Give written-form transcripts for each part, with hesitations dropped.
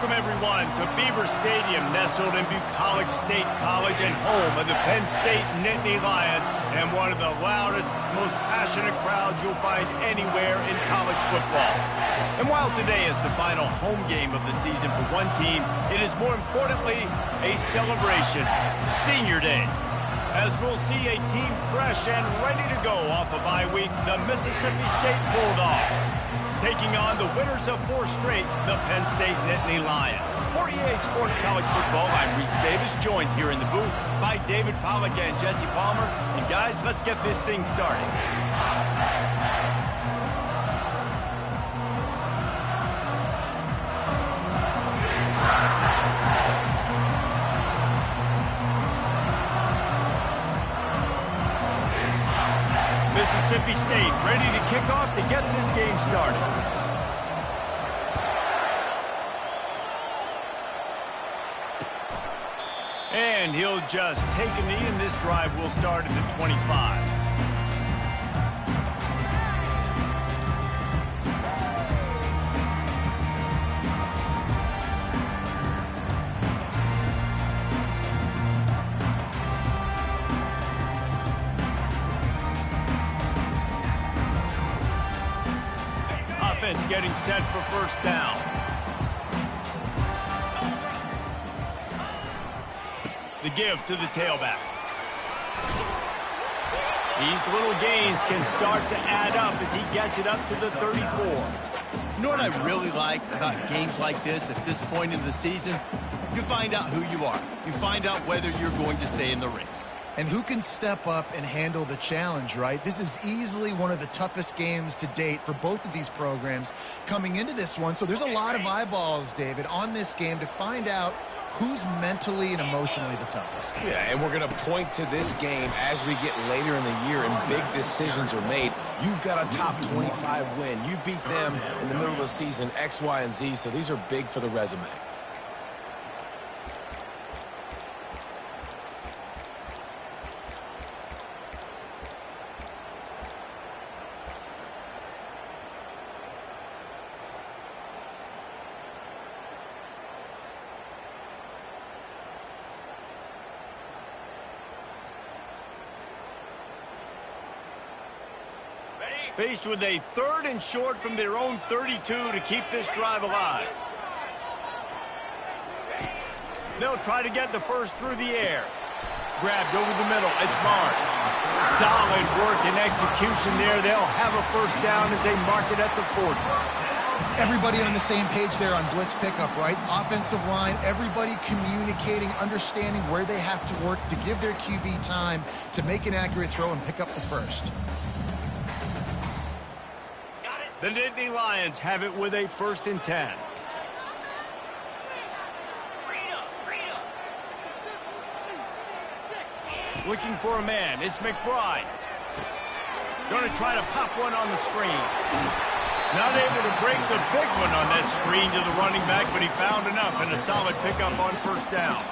Welcome, everyone, to Beaver Stadium, nestled in Bucolic State College and home of the Penn State Nittany Lions, and one of the loudest, most passionate crowds you'll find anywhere in college football. And while today is the final home game of the season for one team, it is more importantly a celebration, Senior Day. As we'll see a team fresh and ready to go off a bye week, the Mississippi State Bulldogs, taking on the winners of 4 straight, the Penn State Nittany Lions. For EA Sports College Football, I'm Reese Davis, joined here in the booth by David Pollack and Jesse Palmer. And guys, let's get this thing started. Mississippi State ready to kick off to get this game started. And he'll just take a knee, and this drive will start at the 25. Offense getting set for first down. The give to the tailback. These little gains can start to add up as he gets it up to the 34. You know what I really like about games like this at this point in the season? You find out who you are. You find out whether you're going to stay in the race. And who can step up and handle the challenge, right? This is easily one of the toughest games to date for both of these programs coming into this one. So there's a lot of eyeballs, David, on this game to find out who's mentally and emotionally the toughest. Yeah, and we're going to point to this game as we get later in the year and big decisions are made. You've got a top 25 win. You beat them in the middle of the season, X, Y, and Z, so these are big for the resume. Faced with a 3rd and short from their own 32 to keep this drive alive. They'll try to get the first through the air. Grabbed over the middle. It's Barnes. Solid work and execution there. They'll have a first down as they mark it at the 40. Everybody on the same page there on blitz pickup, right? Offensive line, everybody communicating, understanding where they have to work to give their QB time to make an accurate throw and pick up the first. The Nittany Lions have it with a 1st and 10. Looking for a man. It's McBride. Going to try to pop one on the screen. Not able to break the big one on that screen to the running back, but he found enough and a solid pickup on first down.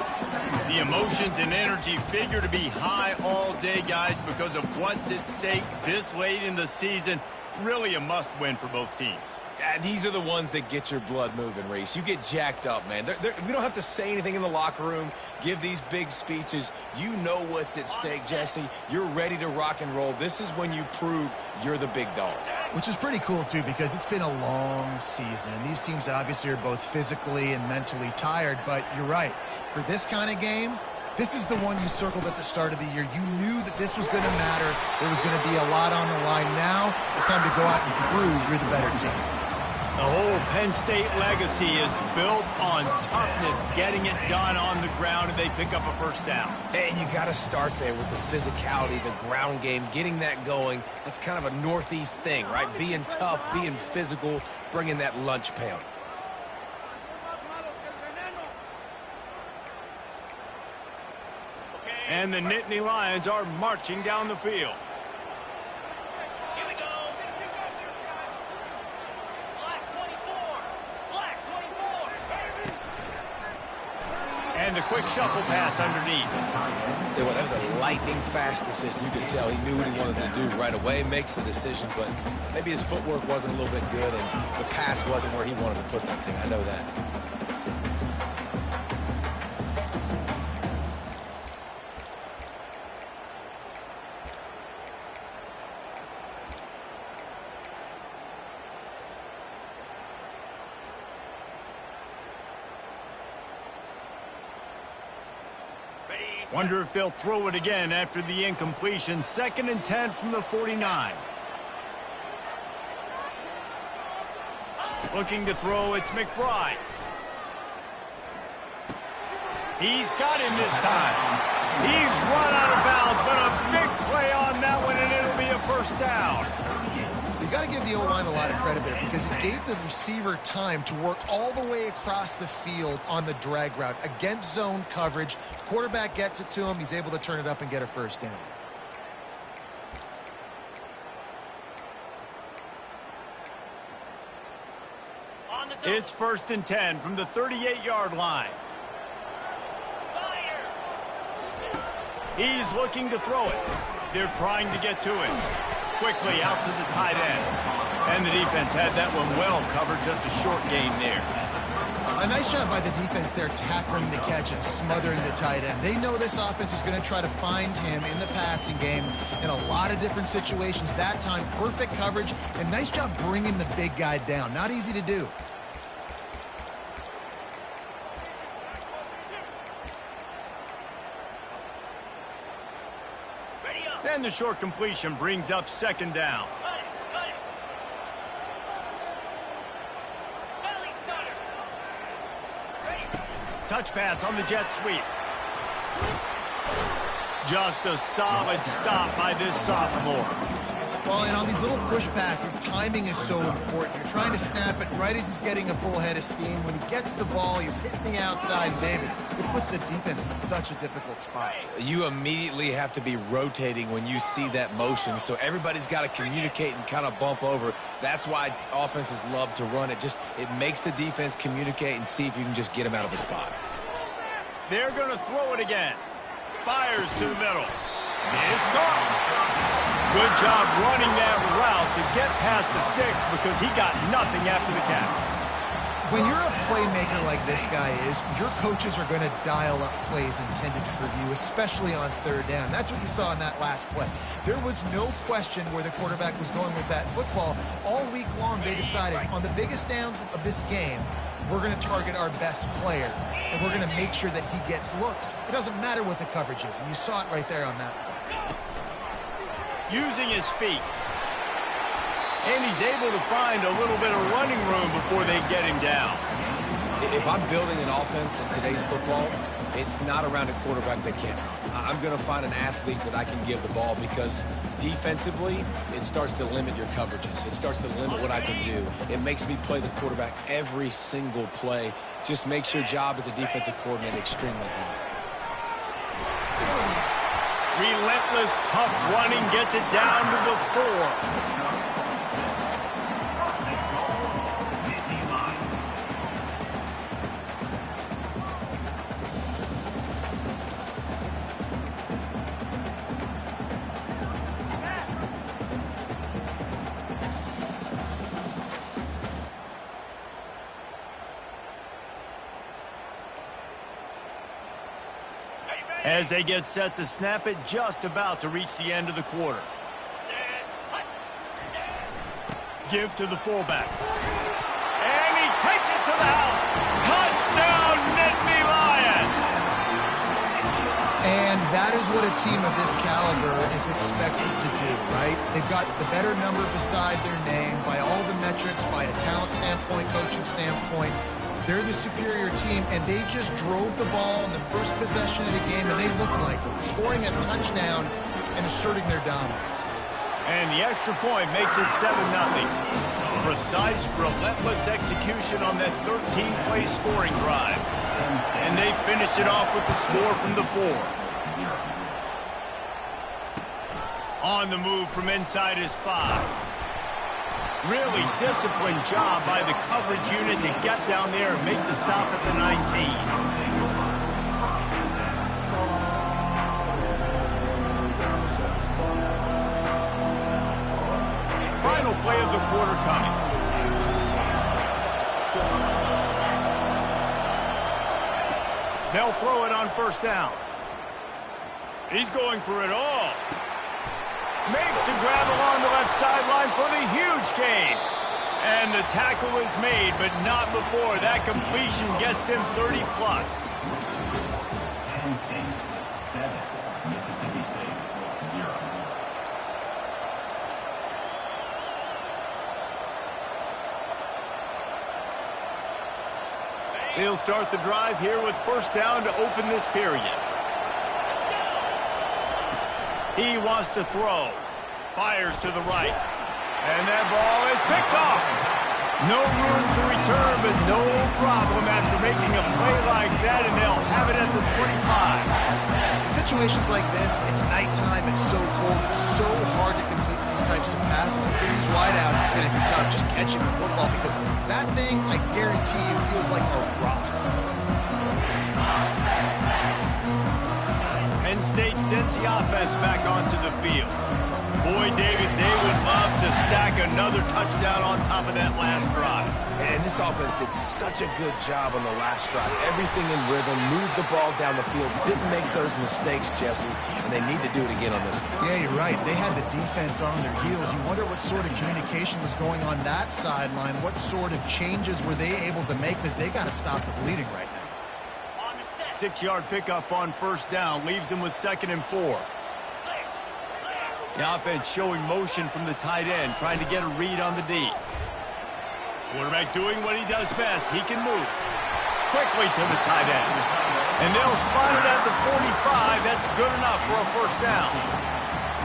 The emotions and energy figure to be high all day, guys, because of what's at stake this late in the season. Really a must-win for both teams. Yeah, these are the ones that get your blood moving, Reese. You get jacked up, man. We don't have to say anything in the locker room, give these big speeches. You know what's at stake, Jesse. You're ready to rock and roll. This is when you prove you're the big dog. Which is pretty cool, too, because it's been a long season. And these teams obviously are both physically and mentally tired. But you're right. For this kind of game, this is the one you circled at the start of the year. You knew that this was going to matter. There was going to be a lot on the line. Now it's time to go out and prove you're the better team. The whole Penn State legacy is built on toughness, getting it done on the ground, and they pick up a first down. And you got to start there with the physicality, the ground game, getting that going. That's kind of a Northeast thing, right? Being tough, being physical, bringing that lunch pail. And the Nittany Lions are marching down the field. Here we go. Black 24. Black 24. And the quick shuffle pass underneath. Tell you what, that was a lightning fast decision. You could tell he knew what he wanted to do right away, makes the decision, but maybe his footwork wasn't a little bit good and the pass wasn't where he wanted to put that thing. I know that. Wonder if they'll throw it again after the incompletion. 2nd and 10 from the 49. Looking to throw, it's McBride. He's got him this time. He's run out of bounds, but a big play on that one, and it'll be a first down. You got to give the O-line a lot of credit there because it gave the receiver time to work all the way across the field on the drag route against zone coverage. Quarterback gets it to him. He's able to turn it up and get a first down. It's 1st and 10 from the 38-yard line. He's looking to throw it. They're trying to get to it. Quickly out to the tight end. And the defense had that one well covered. Just a short gain there. A nice job by the defense there tackling the catch and smothering the tight end. They know this offense is going to try to find him in the passing game in a lot of different situations. That time, perfect coverage and nice job bringing the big guy down. Not easy to do. And the short completion brings up 2nd down. Touch pass on the jet sweep. Just a solid stop by this sophomore. Well, and on these little push passes, timing is so important. You're trying to snap it right as he's getting a full head of steam. When he gets the ball, he's hitting the outside, David. It puts the defense in such a difficult spot. You immediately have to be rotating when you see that motion, so everybody's got to communicate and kind of bump over. That's why offenses love to run it. It makes the defense communicate and see if you can just get them out of the spot. They're going to throw it again. Fires to the middle. It's gone. Good job running that route to get past the sticks because he got nothing after the catch. When you're a playmaker like this guy is, your coaches are going to dial up plays intended for you, especially on 3rd down. That's what you saw in that last play. There was no question where the quarterback was going with that football. All week long, they decided on the biggest downs of this game, we're going to target our best player, and we're going to make sure that he gets looks. It doesn't matter what the coverage is, and you saw it right there on that play. Using his feet. And he's able to find a little bit of running room before they get him down. If I'm building an offense in today's football, it's not around a quarterback that can't run. I'm going to find an athlete that I can give the ball because defensively, it starts to limit your coverages. It starts to limit what I can do. It makes me play the quarterback every single play. Just makes your job as a defensive coordinator extremely hard. Relentless, tough running gets it down to the 4. As they get set to snap it, just about to reach the end of the quarter. Give to the fullback. And he takes it to the house. Touchdown, Nittany Lions! And that is what a team of this caliber is expected to do, right? They've got the better number beside their name by all the metrics, by a talent standpoint, coaching standpoint. They're the superior team, and they just drove the ball in the first possession of the game, and they looked like them, scoring a touchdown and asserting their dominance. And the extra point makes it 7-0. Precise, relentless execution on that 13-play scoring drive. And they finished it off with the score from the 4. On the move from inside his 5. Really disciplined job by the coverage unit to get down there and make the stop at the 19. Final play of the quarter coming. They'll throw it on 1st down. He's going for it all. Makes the grab along the left sideline for the huge gain. And the tackle is made, but not before that completion gets them 30+. They'll start the drive here with first down to open this period. He wants to throw. Fires to the right. And that ball is picked off. No room to return, but no problem after making a play like that, and they'll have it at the 25. In situations like this, it's nighttime, it's so cold, it's so hard to complete these types of passes. And for these wideouts, it's going to be tough just catching the football because that thing, I guarantee you, feels like a rock. Penn State sends the offense back onto the field. Boy, David, they would love to stack another touchdown on top of that last drive. And this offense did such a good job on the last drive. Everything in rhythm, moved the ball down the field, didn't make those mistakes, Jesse, and they need to do it again on this one. Yeah, you're right. They had the defense on their heels. You wonder what sort of communication was going on that sideline. What sort of changes were they able to make because they got to stop the bleeding right now. 6-yard pickup on first down leaves them with 2nd and 4. The offense showing motion from the tight end, trying to get a read on the D. Quarterback doing what he does best. He can move quickly to the tight end. And they'll spot it at the 45. That's good enough for a first down.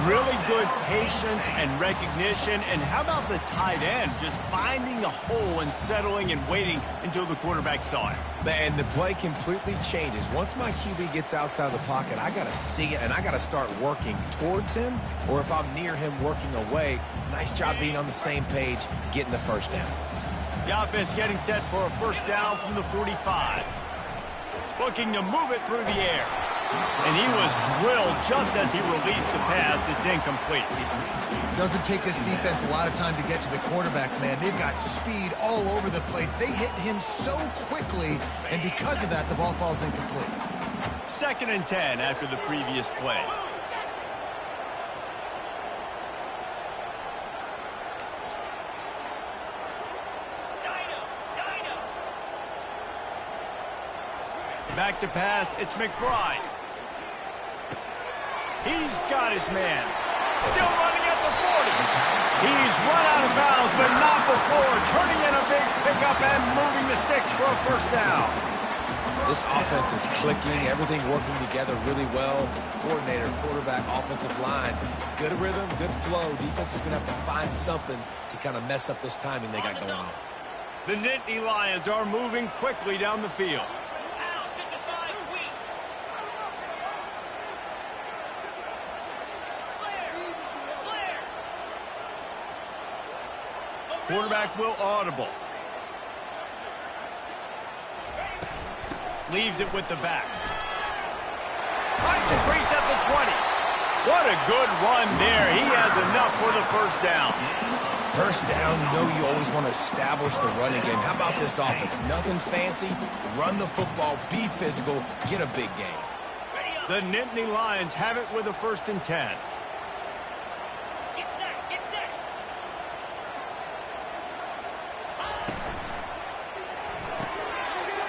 Really good patience and recognition. And how about the tight end just finding a hole and settling and waiting until the quarterback saw it? And the play completely changes. Once my QB gets outside the pocket, I got to see it, and I got to start working towards him, or if I'm near him working away, nice job being on the same page, getting the first down. The offense getting set for a first down from the 45. Looking to move it through the air. And he was drilled just as he released the pass. It's incomplete. Doesn't take this defense a lot of time to get to the quarterback, man. They've got speed all over the place. They hit him so quickly, and because of that, the ball falls incomplete. 2nd and 10 after the previous play. Back to pass, it's McBride. He's got his man. Still running at the 40. He's run out of bounds, but not before. Turning in a big pickup and moving the sticks for a first down. This offense is clicking, everything working together really well. Coordinator, quarterback, offensive line. Good rhythm, good flow. Defense is going to have to find something to kind of mess up this timing they got going on. The Nittany Lions are moving quickly down the field. Quarterback will audible. Leaves it with the back. Finds a crease at the 20. What a good run there. He has enough for the first down. First down, you know you always want to establish the running game. How about this offense? Nothing fancy. Run the football, be physical, get a big gain. The Nittany Lions have it with a 1st and 10.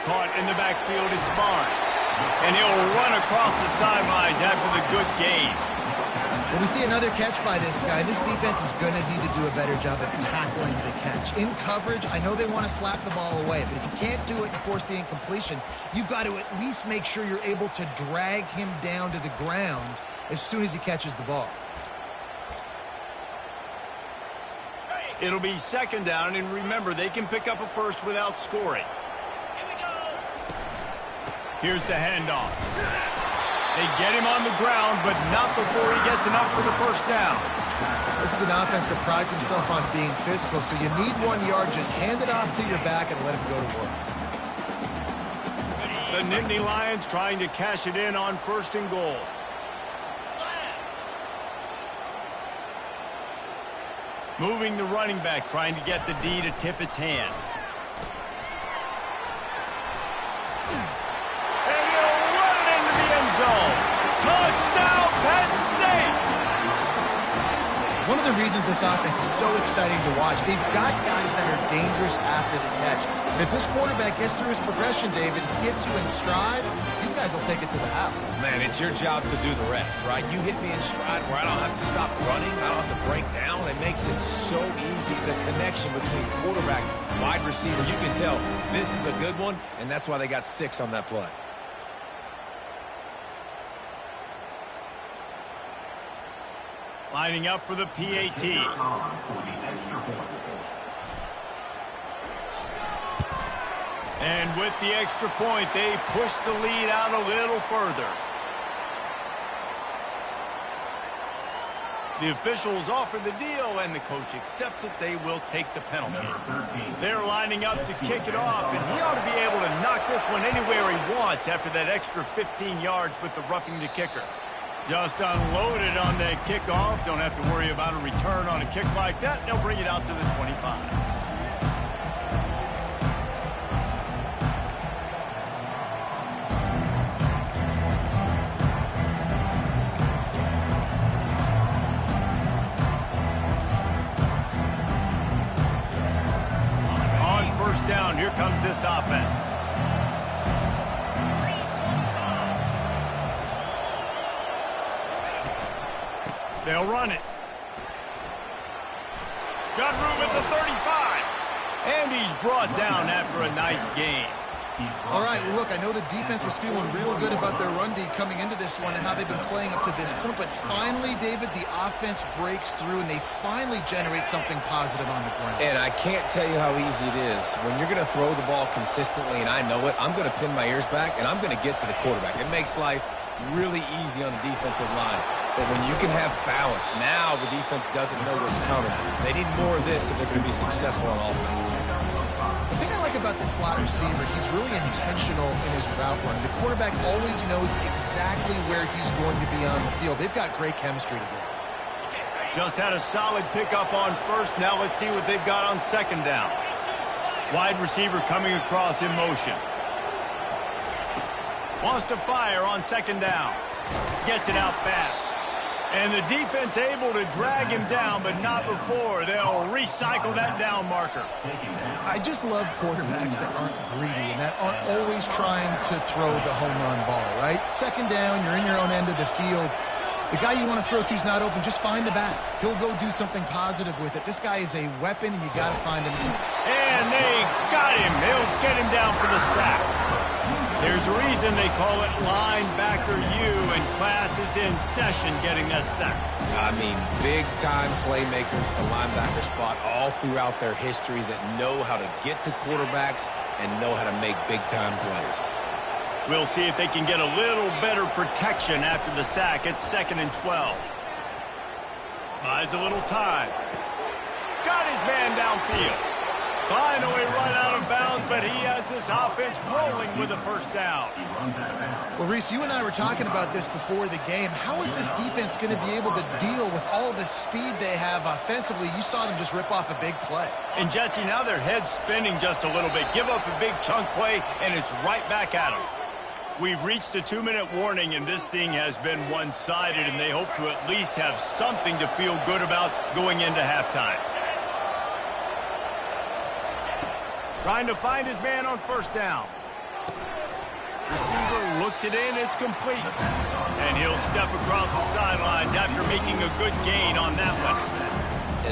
Caught in the backfield, it's Barnes. And he'll run across the sidelines after the good gain. Well, we see another catch by this guy. This defense is going to need to do a better job of tackling the catch. In coverage, I know they want to slap the ball away, but if you can't do it and force the incompletion, you've got to at least make sure you're able to drag him down to the ground as soon as he catches the ball. It'll be 2nd down, and remember, they can pick up a first without scoring. Here's the handoff. They get him on the ground, but not before he gets enough for the first down. This is an offense that prides himself on being physical, so you need 1 yard. Just hand it off to your back and let him go to work. The Nittany Lions trying to cash it in on 1st and goal. Moving the running back, trying to get the D to tip its hand. Touchdown, Penn State! One of the reasons this offense is so exciting to watch, they've got guys that are dangerous after the catch. And if this quarterback gets through his progression, David, hits you in stride, these guys will take it to the house. Man, it's your job to do the rest, right? You hit me in stride where I don't have to stop running, I don't have to break down, and make makes it so easy, the connection between quarterback, wide receiver. You can tell this is a good one, and that's why they got 6 on that play. Lining up for the PAT. And with the extra point, they push the lead out a little further. The officials offer the deal, and the coach accepts it. They will take the penalty. They're lining up to kick it off, and he ought to be able to knock this one anywhere he wants after that extra 15 yards with the roughing the kicker. Just unloaded on that kickoff. Don't have to worry about a return on a kick like that. They'll bring it out to the 25. Down, here comes this offense. They'll run it. Got room at the 35. And he's brought down after a nice game. All right, well, look, I know the defense was feeling real good about their run D coming into this one and how they've been playing up to this point, but finally, David, the offense breaks through and they finally generate something positive on the ground. And I can't tell you how easy it is. When you're going to throw the ball consistently, and I know it, I'm going to pin my ears back, and I'm going to get to the quarterback. It makes life really easy on the defensive line. But when you can have balance, now the defense doesn't know what's coming. They need more of this if they're going to be successful on offense. The thing I like about this slot receiver, he's really intentional in his route running. The quarterback always knows exactly where he's going to be on the field. They've got great chemistry together. Just had a solid pickup on first. Now let's see what they've got on second down. Wide receiver coming across in motion. Wants to fire on second down. Gets it out fast. And the defense able to drag him down, but not before. They'll recycle that down marker. I just love quarterbacks that aren't greedy and that aren't always trying to throw the home run ball, right? Second down, you're in your own end of the field. The guy you want to throw to is not open. Just find the back. He'll go do something positive with it. This guy is a weapon, and you got to find him. And they got him. They'll get him down for the sack. There's a reason they call it linebacker U, and class is in session getting that sack. I mean, big-time playmakers at the linebacker spot all throughout their history that know how to get to quarterbacks and know how to make big-time plays. We'll see if they can get a little better protection after the sack. It's 2nd and 12. Buys a little time. Got his man downfield. Finally run out of bounds, but he has this offense rolling with a first down. Well, Reese, you and I were talking about this before the game. How is this defense going to be able to deal with all the speed they have offensively? You saw them just rip off a big play. And, Jesse, now their head's spinning just a little bit. Give up a big chunk play, and it's right back at them. We've reached the 2-minute warning, and this thing has been one-sided, and they hope to at least have something to feel good about going into halftime. Trying to find his man on first down. Receiver looks it in, it's complete. And he'll step across the sidelines after making a good gain on that one.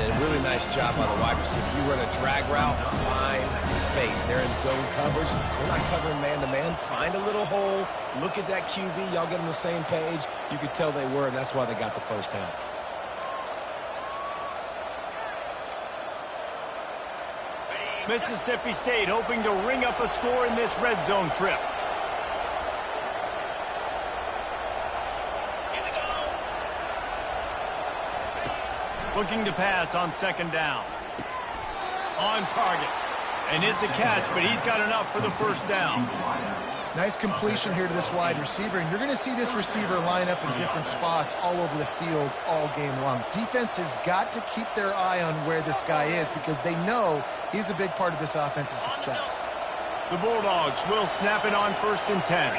And a really nice job by the wide receiver. You run a drag route, find space. They're in zone coverage. They're not covering man-to-man. Find a little hole. Look at that QB. Y'all get on the same page. You could tell they were, and that's why they got the first down. Mississippi State hoping to ring up a score in this red zone trip. Looking to pass on second down. On target. And it's a catch, but he's got enough for the first down. Nice completion here to this wide receiver, and you're going to see this receiver line up in different spots all over the field all game long. Defense has got to keep their eye on where this guy is because they know he's a big part of this offense's success. The Bulldogs will snap it on 1st and 10.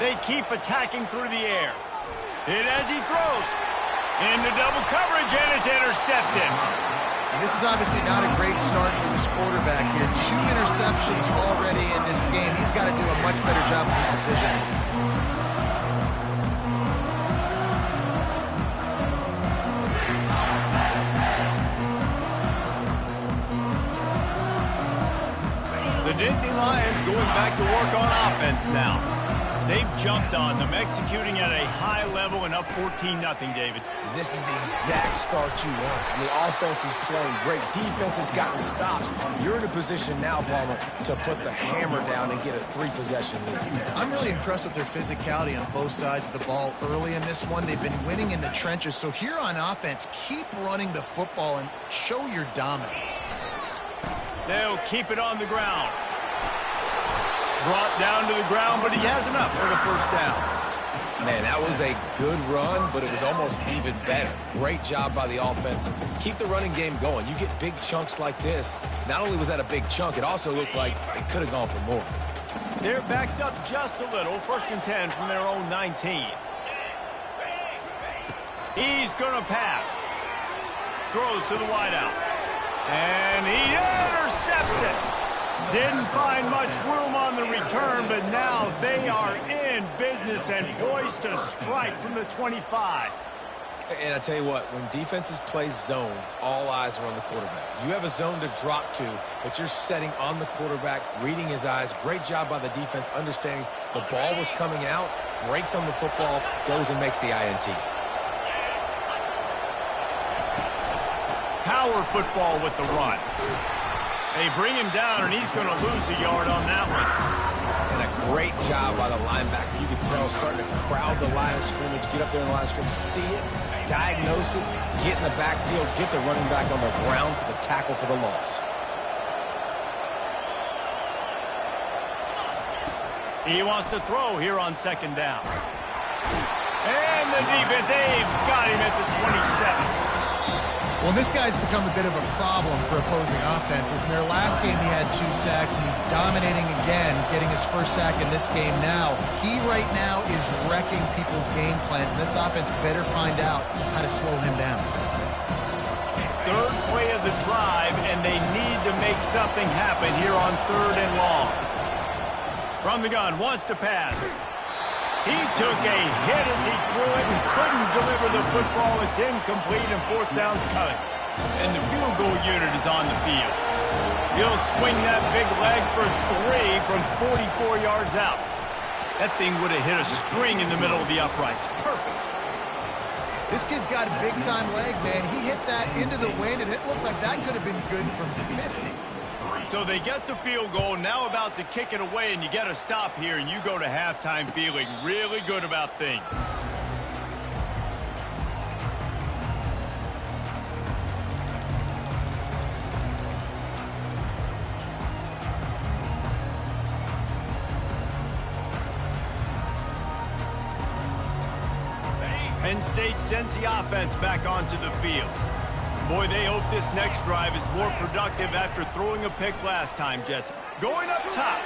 They keep attacking through the air. Hit as he throws. Into double coverage, and it's intercepted. And this is obviously not a great start for this quarterback here. 2 interceptions already in this game. He's got to defense going back to work on offense now. They've jumped on them, executing at a high level and up 14-0, David. This is the exact start you want. And the offense is playing great. Defense has gotten stops. You're in a position now, Palmer, to put the hammer down and get a 3-possession lead. I'm really impressed with their physicality on both sides of the ball early in this one. They've been winning in the trenches. So here on offense, keep running the football and show your dominance. They'll keep it on the ground. Brought down to the ground, but he has enough for the first down. Man, that was a good run, but it was almost even better. Great job by the offense. Keep the running game going. You get big chunks like this. Not only was that a big chunk, it also looked like it could have gone for more. They're backed up just a little. 1st and 10 from their own 19. He's going to pass. Throws to the wideout. And he intercepts it. Didn't find much room on the return, but now they are in business and poised to strike from the 25. And I tell you what, when defenses play zone, all eyes are on the quarterback. You have a zone to drop to, but you're setting on the quarterback, reading his eyes. Great job by the defense, understanding the ball was coming out, breaks on the football, goes and makes the INT. Power football with the run. They bring him down, and he's going to lose a yard on that one. And a great job by the linebacker. You can tell starting to crowd the line of scrimmage, get up there in the line of scrimmage, see it, diagnose it, get in the backfield, get the running back on the ground for the tackle for the loss. He wants to throw here on 2nd down. And the defense, they've got him at the 27. Well, this guy's become a bit of a problem for opposing offenses. In their last game, he had 2 sacks, and he's dominating again, getting his first sack in this game now. He right now is wrecking people's game plans, and this offense better find out how to slow him down. 3rd play of the drive, and they need to make something happen here on 3rd and long. From the gun, wants to pass. He took a hit as he threw it and couldn't deliver the football. It's incomplete, and 4th down's coming. And the field goal unit is on the field. He'll swing that big leg for 3 from 44 yards out. That thing would have hit a string in the middle of the uprights. Perfect. This kid's got a big-time leg, man. He hit that into the wind, and it looked like that could have been good from 50. So they get the field goal, now about to kick it away, and you get a stop here, and you go to halftime feeling really good about things. Penn State sends the offense back onto the field. Boy, they hope this next drive is more productive after throwing a pick last time, Jesse. Going up top.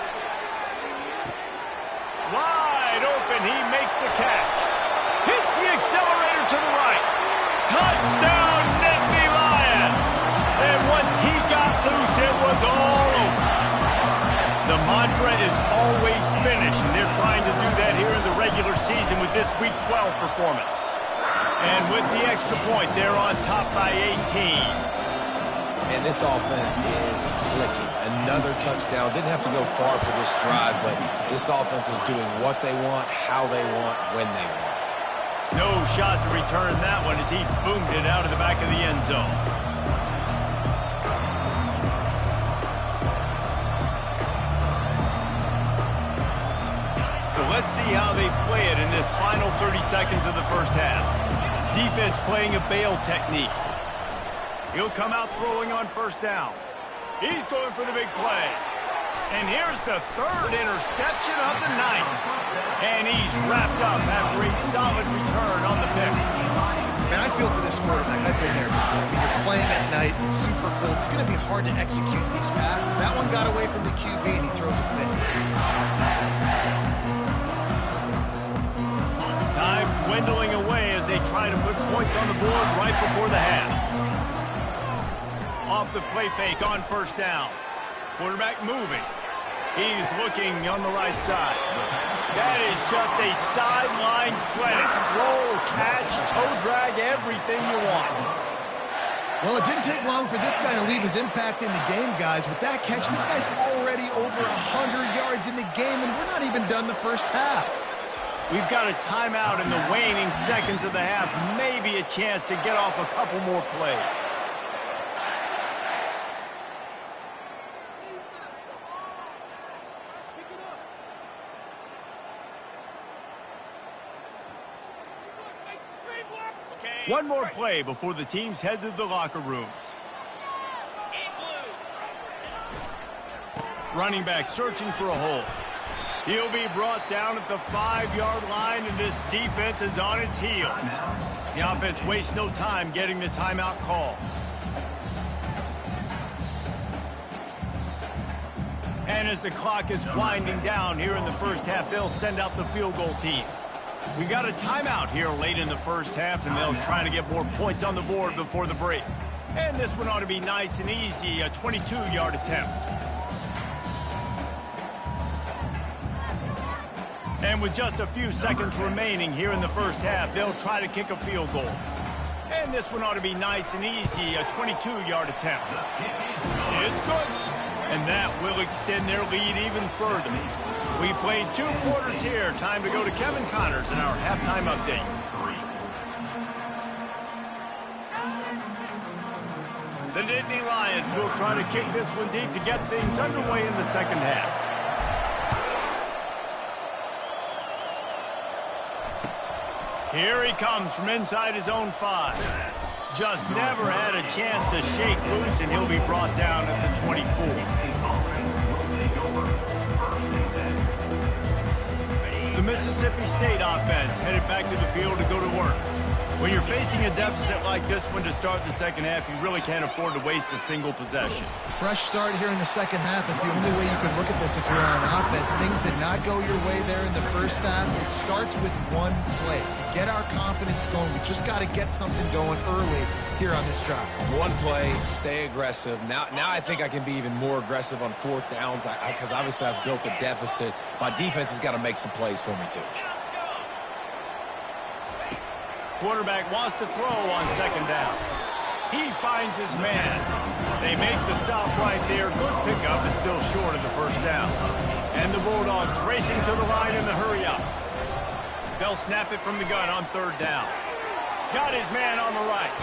Wide open, he makes the catch. Hits the accelerator to the right. Touchdown, Nittany Lions! And once he got loose, it was all over. The mantra is always finish, and they're trying to do that here in the regular season with this Week 12 performance. And with the extra point, they're on top by 18. And this offense is clicking. Another touchdown. Didn't have to go far for this drive, but this offense is doing what they want, how they want, when they want. No shot to return that one as he boomed it out of the back of the end zone. So let's see how they play it in this final 30 seconds of the first half. Defense playing a bail technique. He'll come out throwing on 1st down. He's going for the big play. And here's the 3rd interception of the night. And he's wrapped up after a solid return on the pick. Man, I feel for this quarterback. I've been there before. I mean, you're playing at night. It's super cold. It's going to be hard to execute these passes. That one got away from the QB, and he throws a pick. Time dwindling away as they try to put points on the board right before the half. Off the play fake on 1st down. Quarterback moving. He's looking on the right side. That is just a sideline clinic. Throw, catch, toe drag, everything you want. Well, it didn't take long for this guy to leave his impact in the game, guys. With that catch, this guy's already over 100 yards in the game, and we're not even done the first half. We've got a timeout in the waning seconds of the half. Maybe a chance to get off a couple more plays. One more play before the teams head to the locker rooms. Running back searching for a hole. He'll be brought down at the 5-yard line, and this defense is on its heels. The offense wastes no time getting the timeout call. And as the clock is winding down here in the first half, they'll send out the field goal team. We got a timeout here late in the first half, and they'll try to get more points on the board before the break. And this one ought to be nice and easy, a 22-yard attempt. And with just a few seconds remaining here in the first half, they'll try to kick a field goal. And this one ought to be nice and easy, a 22-yard attempt. It's good. And that will extend their lead even further. We played 2 quarters here. Time to go to Kevin Connors in our halftime update. The Nittany Lions will try to kick this one deep to get things underway in the second half. Here he comes from inside his own 5. Just never had a chance to shake loose, and he'll be brought down at the 24. The Mississippi State offense headed back to the field to go to work. When you're facing a deficit like this one to start the second half, you really can't afford to waste a single possession. Fresh start here in the second half is the only way you can look at this if you're on offense. Things did not go your way there in the first half. It starts with one play. To get our confidence going, we just got to get something going early here on this drive. One play, stay aggressive. Now I think I can be even more aggressive on 4th downs because obviously I've built a deficit. My defense has got to make some plays for me too. Quarterback wants to throw on second down. He finds his man. They make the stop right there. Good pickup, but still short of the first down. And the Bulldogs racing to the line in the hurry up. They'll snap it from the gun on 3rd down. Got his man on the right.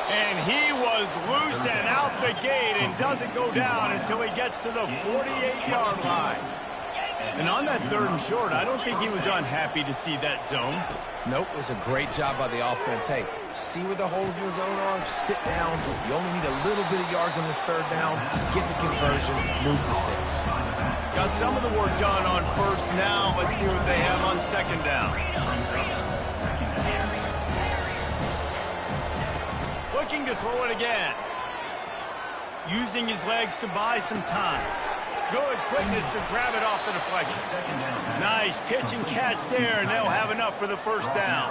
And he was loose and out the gate and doesn't go down until he gets to the 48-yard line. And on that 3rd and short, I don't think he was unhappy to see that zone. Nope, it was a great job by the offense. Hey, see where the holes in the zone are? Sit down. You only need a little bit of yards on this 3rd down. Get the conversion. Move the sticks. Got some of the work done on 1st. Now let's see what they have on 2nd down. Looking to throw it again. Using his legs to buy some time. Good quickness to grab it off the deflection. Nice pitch and catch there, and they'll have enough for the 1st down.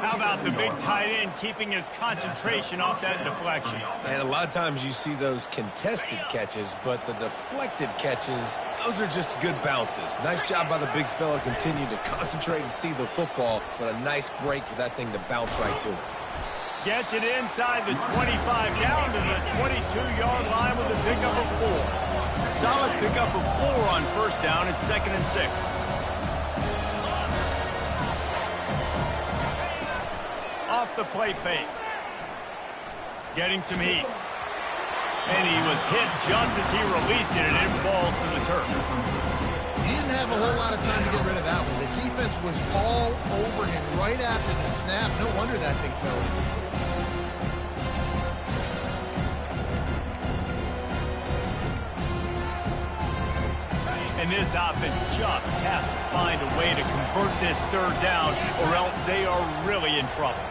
How about the big tight end keeping his concentration off that deflection? And a lot of times you see those contested catches, but the deflected catches, those are just good bounces. Nice job by the big fella continuing to concentrate and see the football, but a nice break for that thing to bounce right to it. Gets it inside the 25, down to the 22-yard line with a pickup of 4. Solid pickup of 4 on 1st down. It's 2nd and 6. Off the play fake. Getting some heat. And he was hit just as he released it, and it falls to the turf. He didn't have a whole lot of time to get rid of that one. The defense was all over him right after the snap. No wonder that thing fell. And this offense just has to find a way to convert this 3rd down, or else they are really in trouble.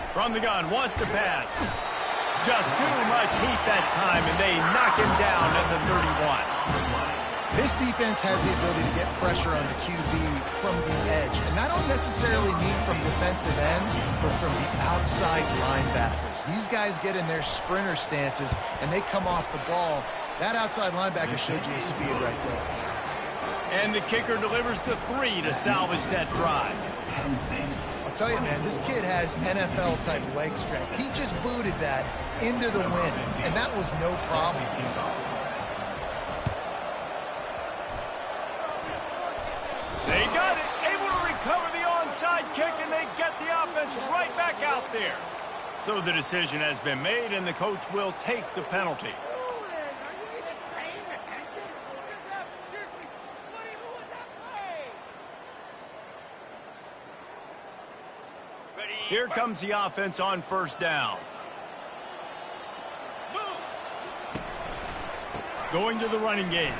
From the gun, wants to pass. Just too much heat that time, and they knock him down at the 31. This defense has the ability to get pressure on the QB from the edge, and I don't necessarily mean from defensive ends, but from the outside linebackers. These guys get in their sprinter stances, and they come off the ball. That outside linebacker showed you his speed right there. And the kicker delivers the 3 to salvage that drive. A I'll tell you, man, this kid has NFL-type leg strength. He just booted that into the wind, and that was no problem. They got it, able to recover the onside kick, and they get the offense right back out there. So the decision has been made, and the coach will take the penalty. Here comes the offense on first down. Going to the running game.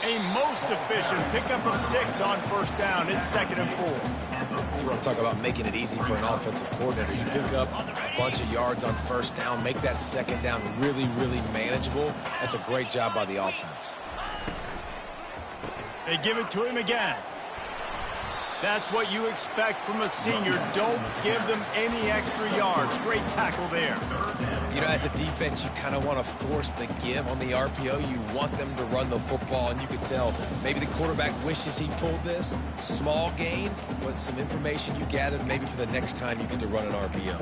A most efficient pickup of 6 on first down. It's 2nd and 4. You want to talk about making it easy for an offensive coordinator. You pick up a bunch of yards on first down, make that 2nd down really, really manageable. That's a great job by the offense. They give it to him again. That's what you expect from a senior. Don't give them any extra yards. Great tackle there. You know, as a defense, you kind of want to force the give on the RPO. You want them to run the football, and you can tell maybe the quarterback wishes he pulled this. Small gain, but some information you gathered maybe for the next time you get to run an RPO.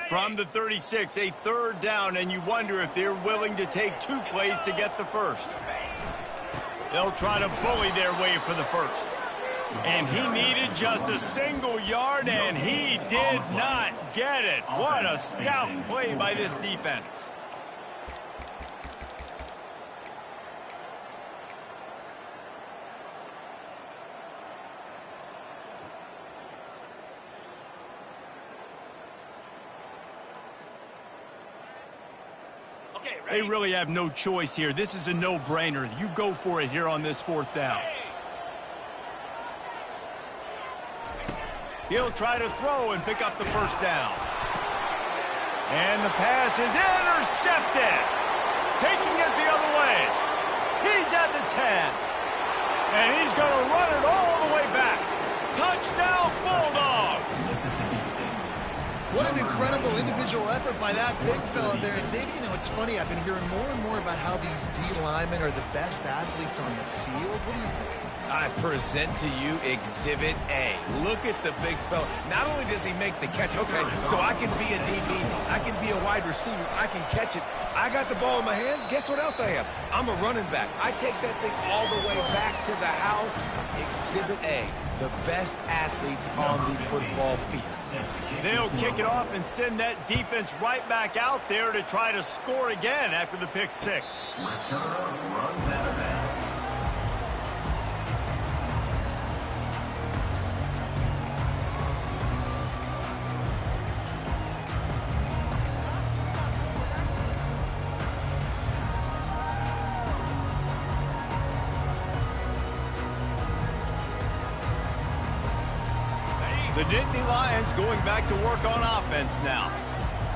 From the 36, a 3rd down, and you wonder if they're willing to take 2 plays to get the first. They'll try to bully their way for the first. And he needed just a single yard, and he did not get it. What a stout play by this defense. They really have no choice here. This is a no-brainer. You go for it here on this 4th down. He'll try to throw and pick up the first down. And the pass is intercepted. Taking it the other way. He's at the 10. And he's going to run it all the way back. Touchdown, Bulldogs. What an incredible individual effort by that big fella there. And, Dave, you know, it's funny. I've been hearing more and more about how these D linemen are the best athletes on the field. What do you think? I present to you Exhibit A. Look at the big fella. Not only does he make the catch, okay, so I can be a DB, I can be a wide receiver, I can catch it. I got the ball in my hands. Guess what else I am? I'm a running back. I take that thing all the way back to the house. Exhibit A, the best athletes on the football field. They'll kick it off and send that defense right back out there to try to score again after the pick 6. The Nittany Lions going back to work on offense now.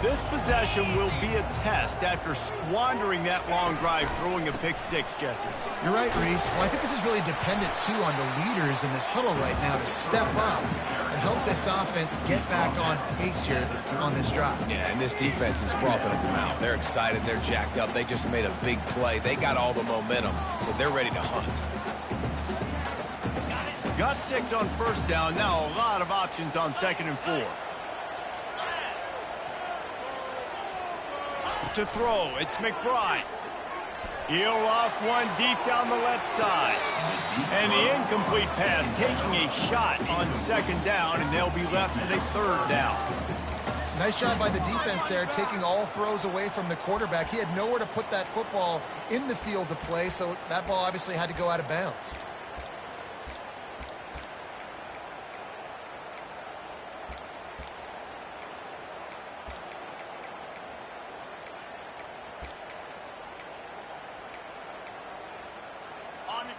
This possession will be a test after squandering that long drive, throwing a pick 6, Jesse. You're right, Reese. Well, I think this is really dependent, too, on the leaders in this huddle right now to step up and help this offense get back on pace here on this drive. Yeah, and this defense is frothing at the mouth. They're excited. They're jacked up. They just made a big play. They got all the momentum, so they're ready to hunt. Got 6 on first down. Now a lot of options on 2nd and 4. To throw, it's McBride. He'll loft one deep down the left side. And the incomplete pass taking a shot on 2nd down, and they'll be left with a 3rd down. Nice job by the defense there, taking all throws away from the quarterback. He had nowhere to put that football in the field to play, so that ball obviously had to go out of bounds.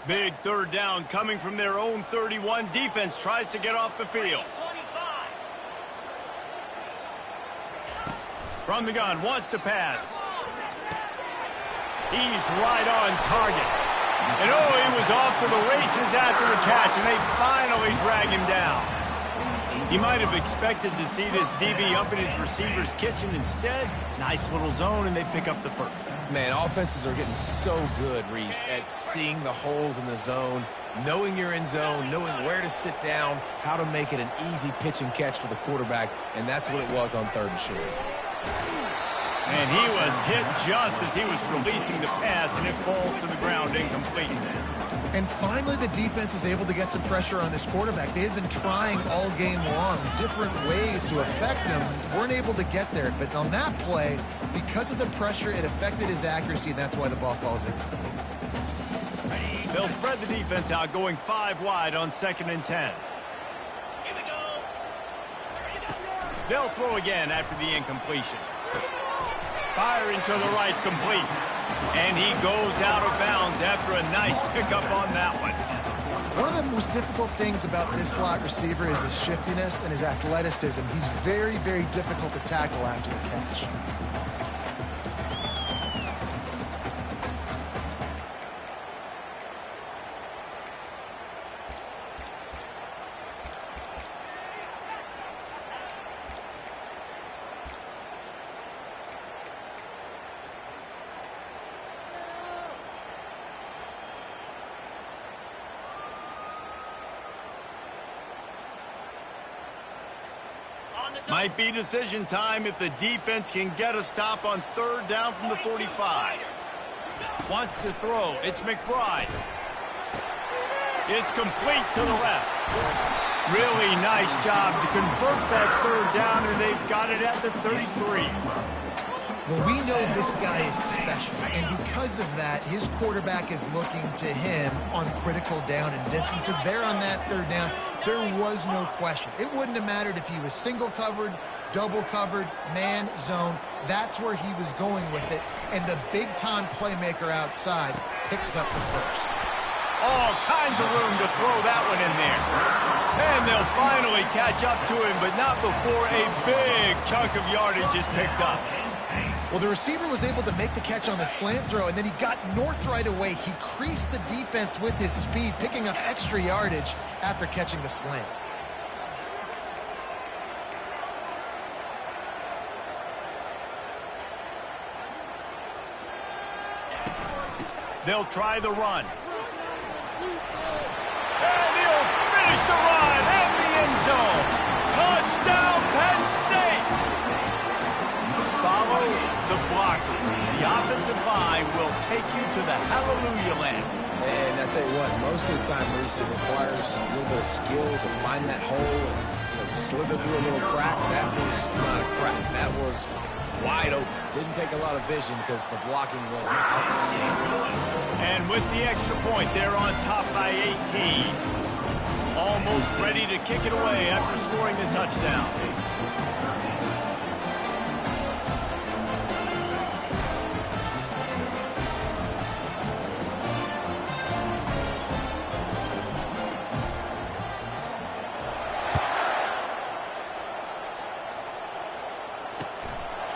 Big 3rd down coming from their own 31. Defense tries to get off the field. From the gun, wants to pass. He's right on target. And oh, he was off to the races after the catch, and they finally drag him down. He might have expected to see this DB up in his receiver's kitchen. Instead, nice little zone, and they pick up the first. Man, offenses are getting so good, Reese, at seeing the holes in the zone, knowing you're in zone, knowing where to sit down, how to make it an easy pitch and catch for the quarterback, and that's what it was on 3rd and short. And he was hit just as he was releasing the pass, and it falls to the ground incomplete. And finally, the defense is able to get some pressure on this quarterback. They had been trying all game long different ways to affect him, weren't able to get there. But on that play, because of the pressure, it affected his accuracy, and that's why the ball falls incomplete. They'll spread the defense out, going 5 wide on 2nd and 10. Here we go. They'll throw again after the incompletion. Firing to the right, complete. And he goes out of bounds after a nice pickup on that one. One of the most difficult things about this slot receiver is his shiftiness and his athleticism. He's very, very difficult to tackle after the catch. Might be decision time if the defense can get a stop on 3rd down from the 45. Wants to throw. It's McBride. It's complete to the left. Really nice job to convert that 3rd down, and they've got it at the 33. Well, we know this guy is special, and because of that, his quarterback is looking to him on critical down and distances. There on that 3rd down, there was no question. It wouldn't have mattered if he was single covered, double covered, man, zone. That's where he was going with it, and the big-time playmaker outside picks up the first. All kinds of room to throw that one in there. And they'll finally catch up to him, but not before a big chunk of yardage is picked up. Well, the receiver was able to make the catch on the slant throw, and then he got north right away. He creased the defense with his speed, picking up extra yardage after catching the slant. They'll try the run. And he'll finish the run in the end zone. Touchdown, Penn State! Follow the blocker. The offensive line will take you to the hallelujah land. And I tell you what, most of the time, Reese, it requires a little bit of skill to find that hole and slither through a little crack. That was not a crack. That was wide open. Didn't take a lot of vision because the blocking was outstanding. And with the extra point, they're on top by 18. Almost ready to kick it away after scoring the touchdown.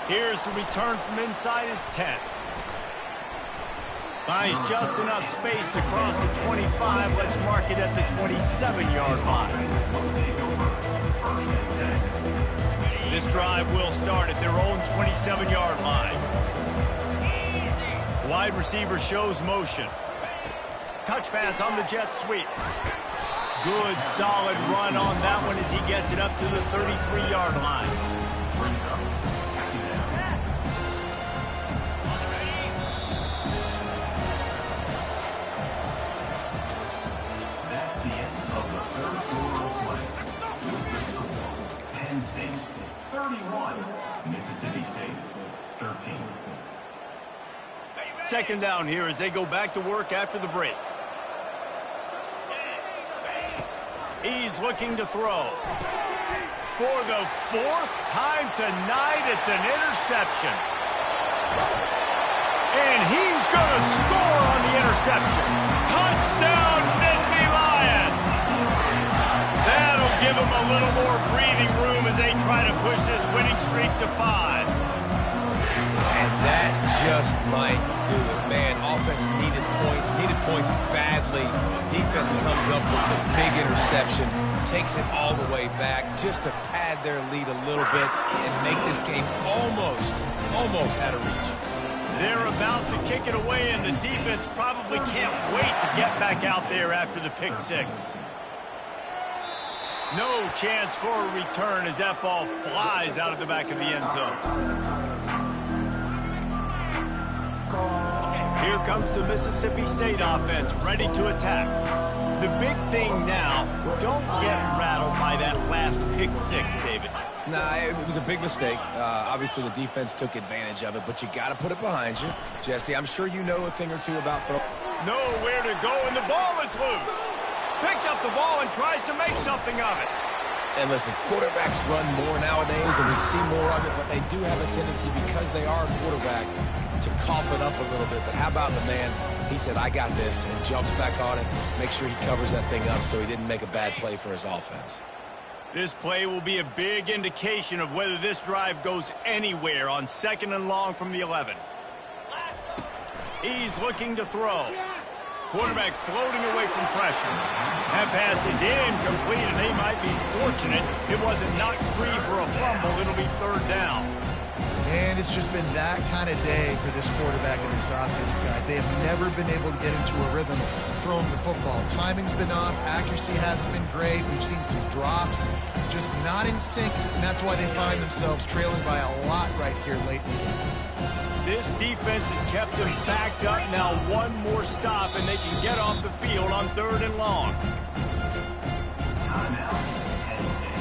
Here's the return from inside his 10. Finds just enough space to cross the 25. Let's mark it at the 27-yard line. This drive will start at their own 27-yard line. Wide receiver shows motion. Touch pass on the jet sweep. Good, solid run on that one as he gets it up to the 33-yard line. Penn State 31, Mississippi State 13. Second down here as they go back to work after the break. He's looking to throw. For the 4th time tonight, it's an interception. And he's going to score on the interception. Touchdown, Nittany Lions! That'll give them a little more breathing room as they try to push this winning streak to 5. And that just might do it. Man, offense needed points badly. Defense comes up with the big interception, takes it all the way back just to pad their lead a little bit and make this game almost out of reach. They're about to kick it away, and the defense probably can't wait to get back out there after the pick six. No chance for a return as that ball flies out of the back of the end zone. Here comes the Mississippi State offense, ready to attack. The big thing now, don't get rattled by that last pick six, David. Nah, it was a big mistake. Obviously, the defense took advantage of it, but you got to put it behind you. Jesse, I'm sure you know a thing or two about throwing. Nowhere to go, and the ball is loose. Picks up the ball and tries to make something of it. And listen, quarterbacks run more nowadays, and we see more of it, but they do have a tendency, because they are a quarterback, to cough it up a little bit. But how about the man? He said, I got this, and jumps back on it, make sure he covers that thing up so he didn't make a bad play for his offense. This play will be a big indication of whether this drive goes anywhere on 2nd and long from the 11. He's looking to throw. Quarterback floating away from pressure. That pass is incomplete, and they might be fortunate it wasn't knocked free for a fumble. It'll be 3rd down. And it's just been that kind of day for this quarterback and this offense, guys. They have never been able to get into a rhythm throwing the football. Timing's been off. Accuracy hasn't been great. We've seen some drops. Just not in sync, and that's why they find themselves trailing by a lot right here late in the game. This defense has kept them backed up. Now one more stop, and they can get off the field on 3rd and long. Timeout, Penn State.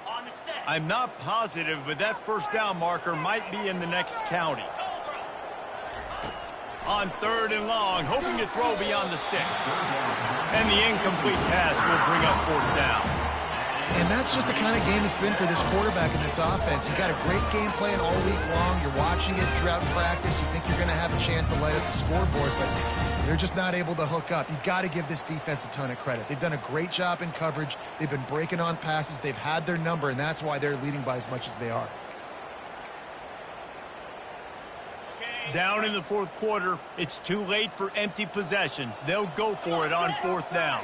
On the set. I'm not positive, but that 1st down marker might be in the next county. On 3rd and long, hoping to throw beyond the sticks. And the incomplete pass will bring up 4th down. And that's just the kind of game it's been for this quarterback and this offense. You've got a great game plan all week long. You're watching it throughout practice. You think you're going to have a chance to light up the scoreboard, but they're just not able to hook up. You've got to give this defense a ton of credit. They've done a great job in coverage. They've been breaking on passes. They've had their number, and that's why they're leading by as much as they are. Down in the 4th quarter, it's too late for empty possessions. They'll go for it on 4th down.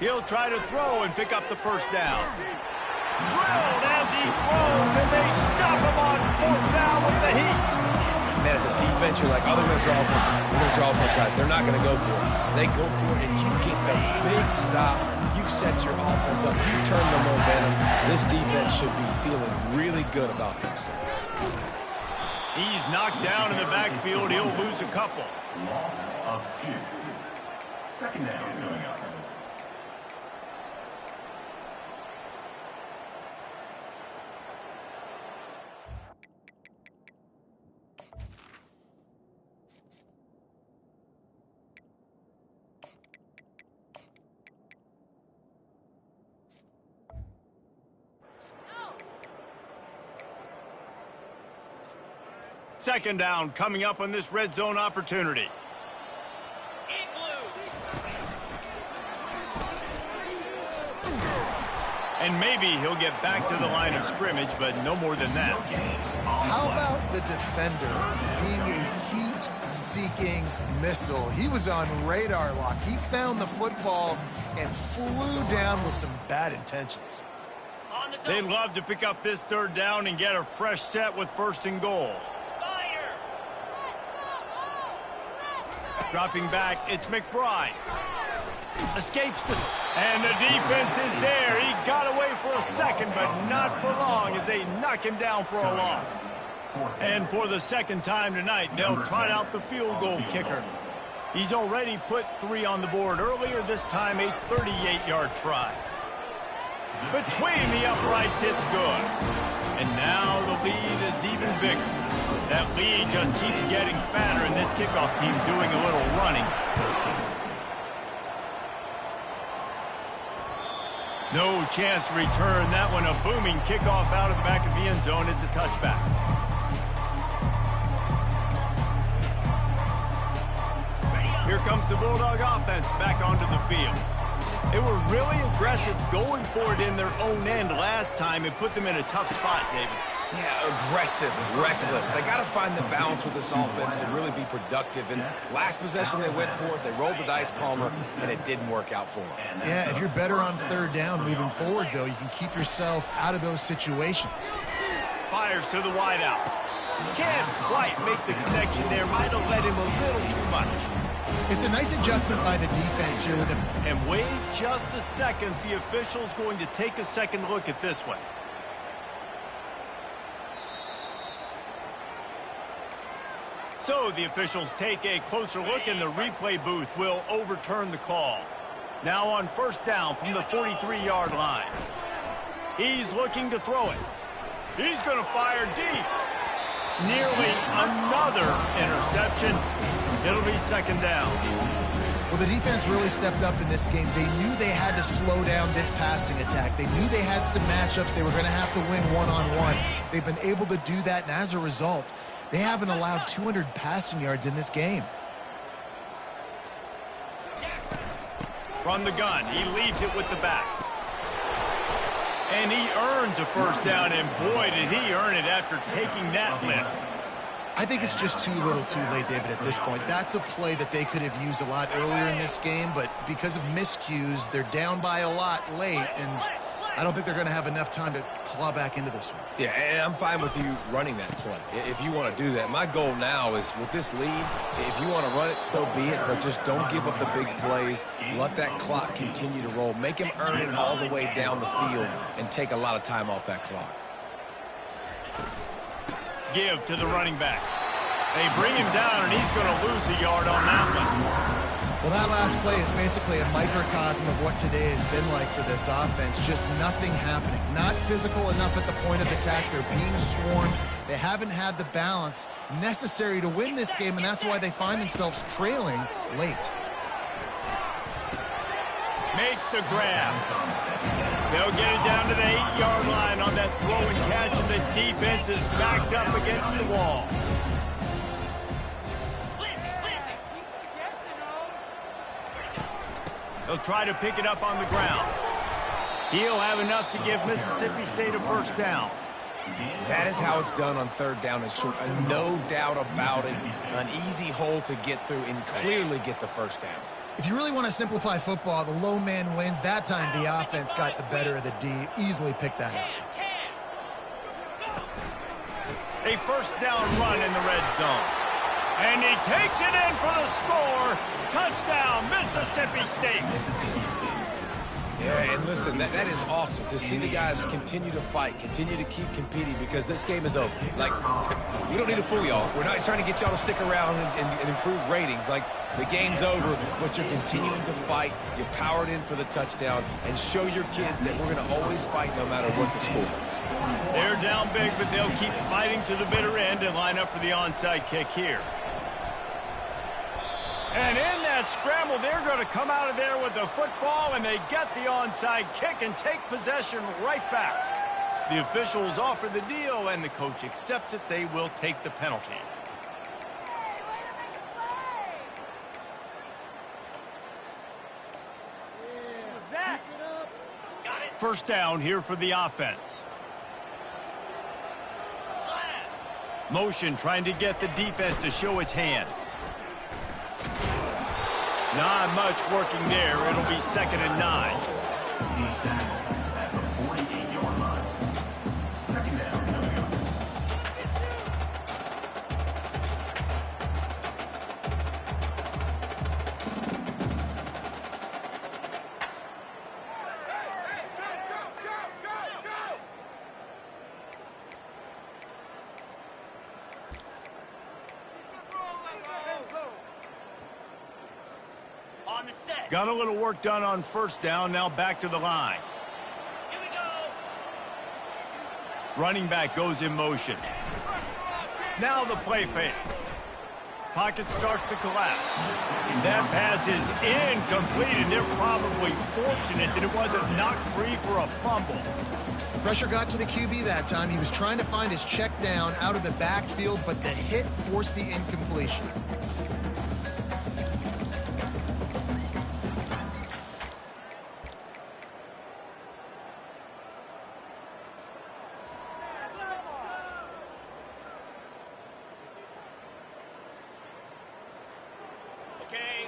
He'll try to throw and pick up the 1st down. Drilled as he throws, and they stop him on 4th down with the heat. Man, as a defense, you're like, oh, they're going to draw us offside. They're going to draw us offside. They're not going to go for it. They go for it, and you get the big stop. You've set your offense up. You've turned the momentum. This defense should be feeling really good about themselves. He's knocked down in the backfield. He'll lose a couple. Loss of 2. 2nd down going up. Second down coming up on this red zone opportunity. And maybe he'll get back to the line of scrimmage, but no more than that. How about the defender being a heat-seeking missile? He was on radar lock. He found the football and flew down with some bad intentions. They'd love to pick up this 3rd down and get a fresh set with 1st and goal. Dropping back, it's McBride. Escapes the... And the defense is there. He got away for a second, but not for long as they knock him down for a loss. And for the 2nd time tonight, they'll trot out the field goal kicker. He's already put 3 on the board earlier, this time a 38-yard try. Between the uprights, it's good. And now the lead is even bigger. That lead just keeps getting fatter, and this kickoff team doing a little running. No chance to return that one. A booming kickoff out of the back of the end zone. It's a touchback. Here comes the Bulldog offense back onto the field. They were really aggressive going for it in their own end last time and put them in a tough spot, David. Yeah, aggressive, reckless. They got to find the balance with this offense to really be productive. And last possession they went for it, they rolled the dice, Palmer, and it didn't work out for them. Yeah, if you're better on third down moving forward, though, you can keep yourself out of those situations. Fires to the wideout. Can't quite make the connection there. Might have led him a little too much. It's a nice adjustment by the defense here with him. And wait just a second. The official's going to take a second look at this one. So the officials take a closer look, and the replay booth will overturn the call. Now on first down from the 43-yard line. He's looking to throw it. He's going to fire deep. Nearly another interception. It'll be second down. Well, the defense really stepped up in this game. They knew they had to slow down this passing attack. They knew they had some matchups they were going to have to win one-on-one. They've been able to do that, and as a result, they haven't allowed 200 passing yards in this game. From the gun, he leaves it with the back. And he earns a first down, and boy, did he earn it after taking that lift. I think it's just too little too late, David, at this point. That's a play that they could have used a lot earlier in this game, but because of miscues, they're down by a lot late, and I don't think they're going to have enough time to claw back into this one. Yeah, and I'm fine with you running that play if you want to do that. My goal now is with this lead, if you want to run it, so be it, but just don't give up the big plays. Let that clock continue to roll. Make him earn it all the way down the field and take a lot of time off that clock. Give to the running back. They bring him down, and he's going to lose a yard on that one. Well, that last play is basically a microcosm of what today has been like for this offense. Just nothing happening. Not physical enough at the point of attack. They're being swarmed. They haven't had the balance necessary to win this game, and that's why they find themselves trailing late. Makes the grab. They'll get it down to the 8-yard line on that throw and catch, and the defense is backed up against the wall. They'll try to pick it up on the ground. He'll have enough to give Mississippi State a first down. That is how it's done on third down and short. No doubt about it. An easy hole to get through and clearly get the first down. If you really want to simplify football, the low man wins. That time the offense got the better of the D. Easily picked that up. A first down run in the red zone. And he takes it in for the score. Touchdown, Mississippi State. Yeah, and listen, that is awesome to see the guys continue to fight, continue to keep competing, because this game is over. Like, we don't need to fool y'all. We're not trying to get y'all to stick around and improve ratings. Like, the game's over, but you're continuing to fight. You powered in for the touchdown, and show your kids that we're going to always fight no matter what the score is. They're down big, but they'll keep fighting to the bitter end and line up for the onside kick here. And in that scramble, they're going to come out of there with the football, and they get the onside kick and take possession right back. The officials offer the deal, and the coach accepts it. They will take the penalty. First down here for the offense. Motion trying to get the defense to show its hand. Not much working there. It'll be 2nd and 9. He's down at the 48-yard line. Second down. On the set. Got a little work done on first down. Now back to the line. Here we go. Running back goes in motion. Now the play fake. Pocket starts to collapse. That pass is incomplete, and they're probably fortunate that it wasn't knocked free for a fumble. Pressure got to the QB that time. He was trying to find his check down out of the backfield, but the hit forced the incompletion.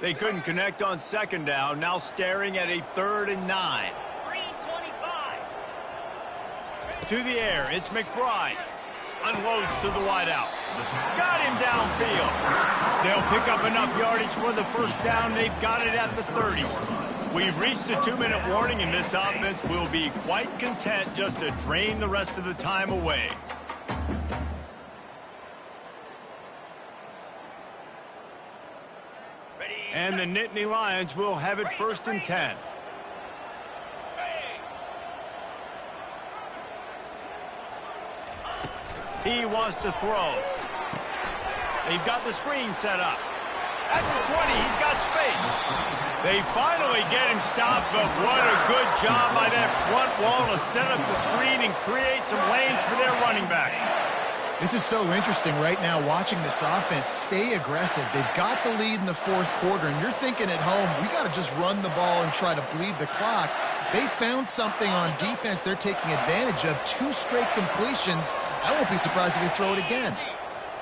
They couldn't connect on second down, now staring at a 3rd and 9. Green 25. To the air, it's McBride. Unloads to the wideout. Got him downfield. They'll pick up enough yardage for the first down. They've got it at the 30. We've reached the 2-minute warning, and this offense will be quite content just to drain the rest of the time away. And the Nittany Lions will have it 1st and 10. He wants to throw. They've got the screen set up. At the 20, he's got space. They finally get him stopped, but what a good job by that front wall to set up the screen and create some lanes for their running back. This is so interesting right now, watching this offense stay aggressive. They've got the lead in the 4th quarter, and you're thinking at home, we got to just run the ball and try to bleed the clock. They found something on defense they're taking advantage of. 2 straight completions. I won't be surprised if they throw it again.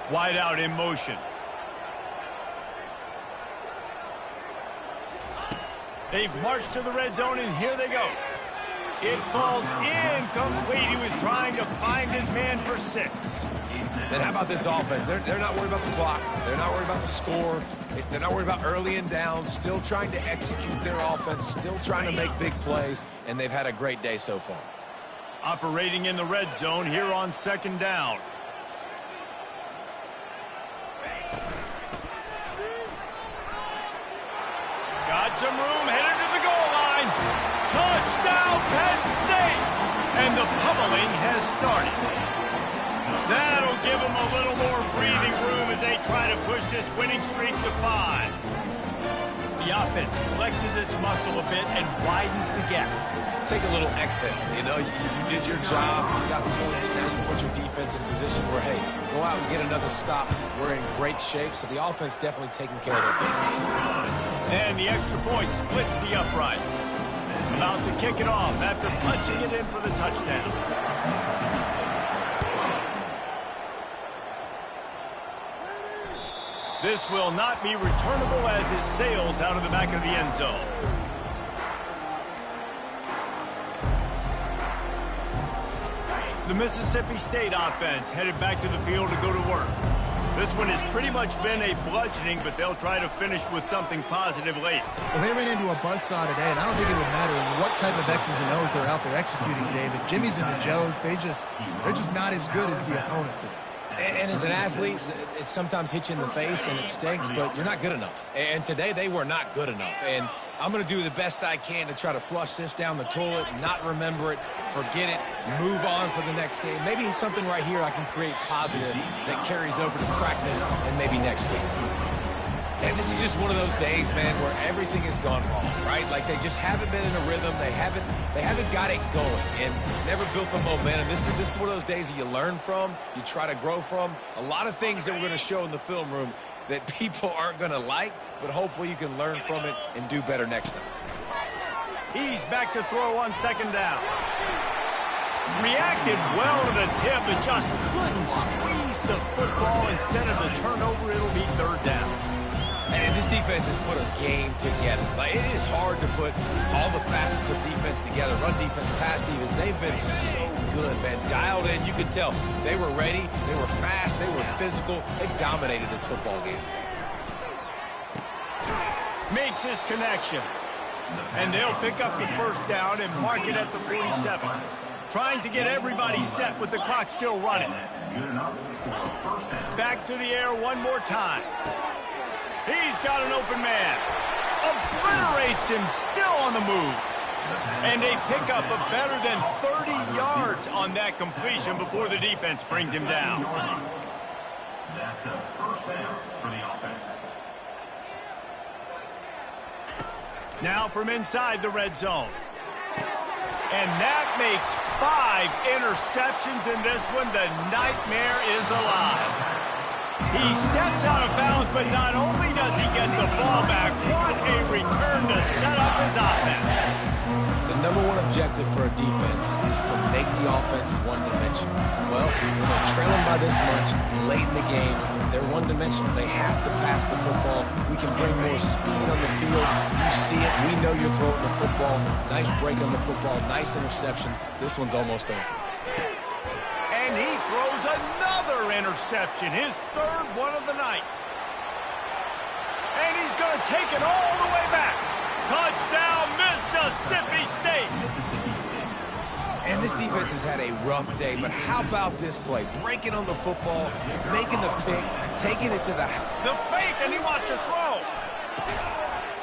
Wide out in motion. They've marched to the red zone, and here they go. It falls incomplete. He was trying to find his man for 6. And how about this offense? They're not worried about the clock. They're not worried about the score. They're not worried about early and down. Still trying to execute their offense. Still trying to make big plays. And they've had a great day so far. Operating in the red zone here on 2nd down. Got some room, headed to the goal line. Touchdown, Penn State! And the pummeling has started. That'll give them a little more breathing room as they try to push this winning streak to 5. The offense flexes its muscle a bit and widens the gap. Take a little exit. You know, you did your job. You got points. Now you put your defense in a position where, hey, go out and get another stop. We're in great shape, so the offense definitely taking care of their business. And the extra point splits the uprights. About to kick it off after punching it in for the touchdown. This will not be returnable as it sails out of the back of the end zone. The Mississippi State offense headed back to the field to go to work. This one has pretty much been a bludgeoning, but they'll try to finish with something positive late. Well, they ran into a buzzsaw today, and I don't think it would matter what type of X's and O's they're out there executing, David. Jimmy's and the Joes, they're just not as good as the opponent today. And as an athlete, it sometimes hits you in the face and it stinks, but you're not good enough. And today they were not good enough. And I'm going to do the best I can to try to flush this down the toilet, not remember it, forget it, move on for the next game. Maybe something right here I can create positive that carries over to practice and maybe next week. And this is just one of those days, man, where everything has gone wrong, right? Like they just haven't been in a rhythm. They haven't got it going and never built the momentum. This is one of those days that you learn from, you try to grow from. A lot of things that we're going to show in the film room that people aren't going to like, but hopefully you can learn from it and do better next time. He's back to throw on 2nd down. Reacted well to the tip, but just couldn't squeeze the football. Instead of the turnover, it'll be 3rd down. And this defense has put a game together. Like, it is hard to put all the facets of defense together. Run defense, pass defense. They've been so good, man. Dialed in. You could tell they were ready. They were fast. They were physical. They dominated this football game. Makes his connection. And they'll pick up the 1st down and mark it at the 47. Trying to get everybody set with the clock still running. Back to the air one more time. He's got an open man. Obliterates him, still on the move. And they pick up a better than 30 yards on that completion before the defense brings him down. That's a 1st down for the offense. Now from inside the red zone. And that makes 5 interceptions in this one. The nightmare is alive. He steps out of bounds, but not only does he get the ball back, what a return to set up his offense. The #1 objective for a defense is to make the offense one-dimensional. Well, when they're trailing by this much late in the game, they're one-dimensional. They have to pass the football. We can bring more speed on the field. You see it. We know you're throwing the football. Nice break on the football. Nice interception. This one's almost over. And he throws another interception, his third one of the night. And he's going to take it all the way back. Touchdown, Mississippi State. And this defense has had a rough day, but how about this play? Breaking on the football, making the pick, taking it to the fake, and he wants to throw.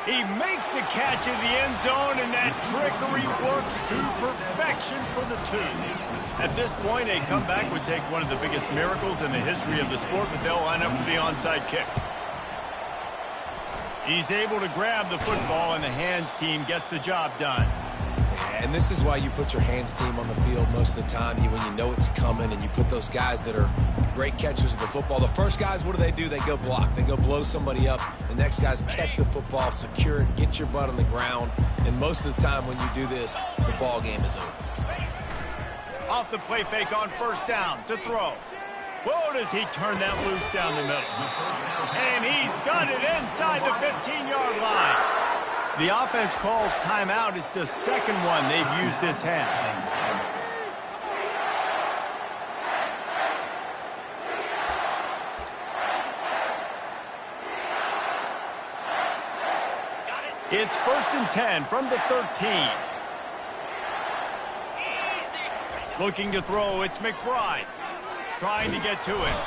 He makes the catch in the end zone, and that trickery works to perfection for the two. At this point, a comeback would take one of the biggest miracles in the history of the sport, but they'll line up for the onside kick. He's able to grab the football, and the hands team gets the job done. And this is why you put your hands team on the field most of the time, when you know it's coming, and you put those guys that are great catchers of the football. The first guys, what do? They go block. They go blow somebody up. The next guys catch the football, secure it, get your butt on the ground. And most of the time when you do this, the ball game is over. Off the play fake on first down to throw. Whoa, does he turn that loose down the middle. And he's got it inside the 15-yard line. The offense calls timeout. It's the second one they've used this half. It's 1st and 10 from the 13. Looking to throw, it's McBride. Trying to get to it.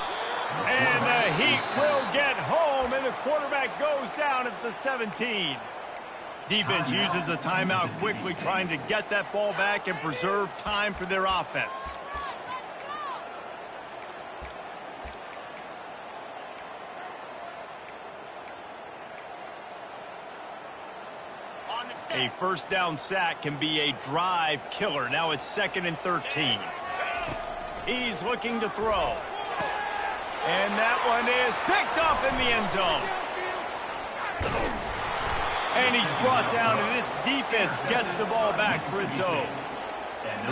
And the Heat will get home, and the quarterback goes down at the 17. Defense uses a timeout quickly, trying to get that ball back and preserve time for their offense. A first down sack can be a drive killer. Now it's 2nd and 13. He's looking to throw. And that one is picked up in the end zone. And he's brought down, and this defense gets the ball back for its own.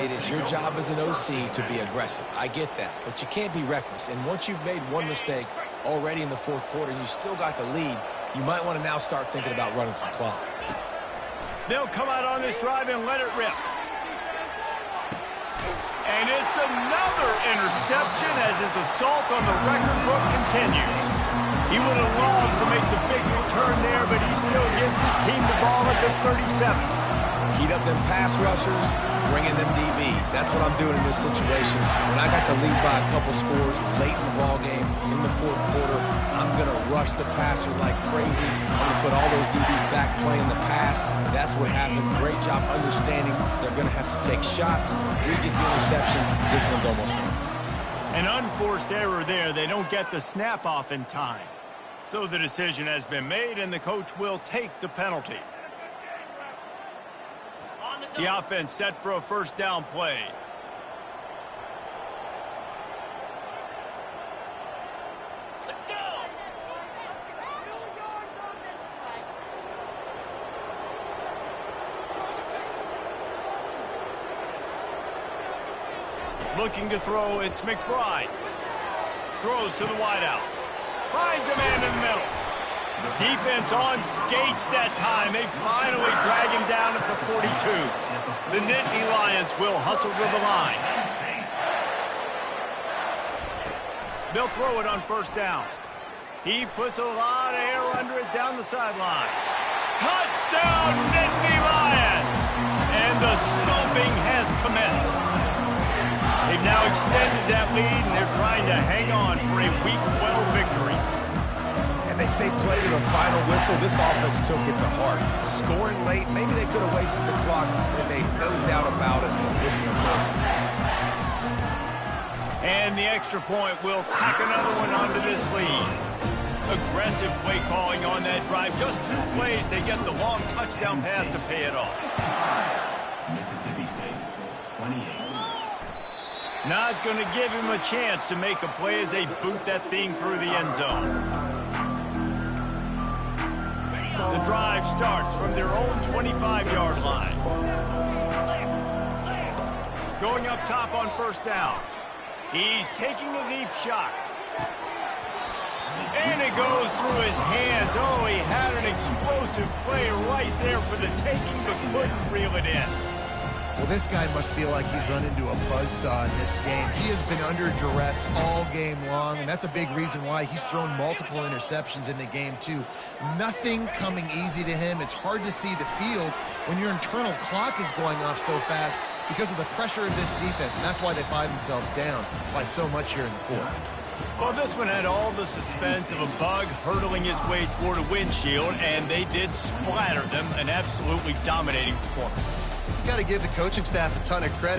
It is your job as an OC to be aggressive. I get that, but you can't be reckless. And once you've made one mistake already in the 4th quarter and you still got the lead, you might want to now start thinking about running some clock. They'll come out on this drive and let it rip. And it's another interception as his assault on the record book continues. He would have loved to make the big return there, but he still gives his team the ball at the 37. Heat up them pass rushers, bring in them DBs. That's what I'm doing in this situation. When I got the lead by a couple scores late in the ball game, in the 4th quarter, I'm going to rush the passer like crazy. I'm going to put all those DBs back playing the pass. That's what happened. Great job understanding they're going to have to take shots. We get the interception. This one's almost over. An unforced error there. They don't get the snap off in time. So the decision has been made, and the coach will take the penalty. The offense set for a first down play. Let's go! Looking to throw, it's McBride. Throws to the wideout. Finds a man in the middle. Defense on skates that time. They finally drag him down at the 42. The Nittany Lions will hustle to the line. They'll throw it on first down. He puts a lot of air under it down the sideline. Touchdown, Nittany Lions! And the stomping has commenced. They've now extended that lead, and they're trying to hang on for a Week 12 victory. And they say play to the final whistle. This offense took it to heart. Scoring late, maybe they could have wasted the clock. They made no doubt about it. This one's over. And the extra point will tack another one onto this lead. Aggressive play calling on that drive. Just 2 plays, they get the long touchdown pass to pay it off. Mississippi State, 28. Not going to give him a chance to make a play as they boot that thing through the end zone. The drive starts from their own 25-yard line. Going up top on first down. He's taking a deep shot. And it goes through his hands. Oh, he had an explosive play right there for the taking, but couldn't reel it in. Well, this guy must feel like he's run into a buzzsaw in this game. He has been under duress all game long, and that's a big reason why he's thrown multiple interceptions in the game, too. Nothing coming easy to him. It's hard to see the field when your internal clock is going off so fast because of the pressure of this defense, and that's why they find themselves down by so much here in the fourth. Well, this one had all the suspense of a bug hurtling his way toward a windshield, and they did splatter them. An absolutely dominating performance. You got to give the coaching staff a ton of credit.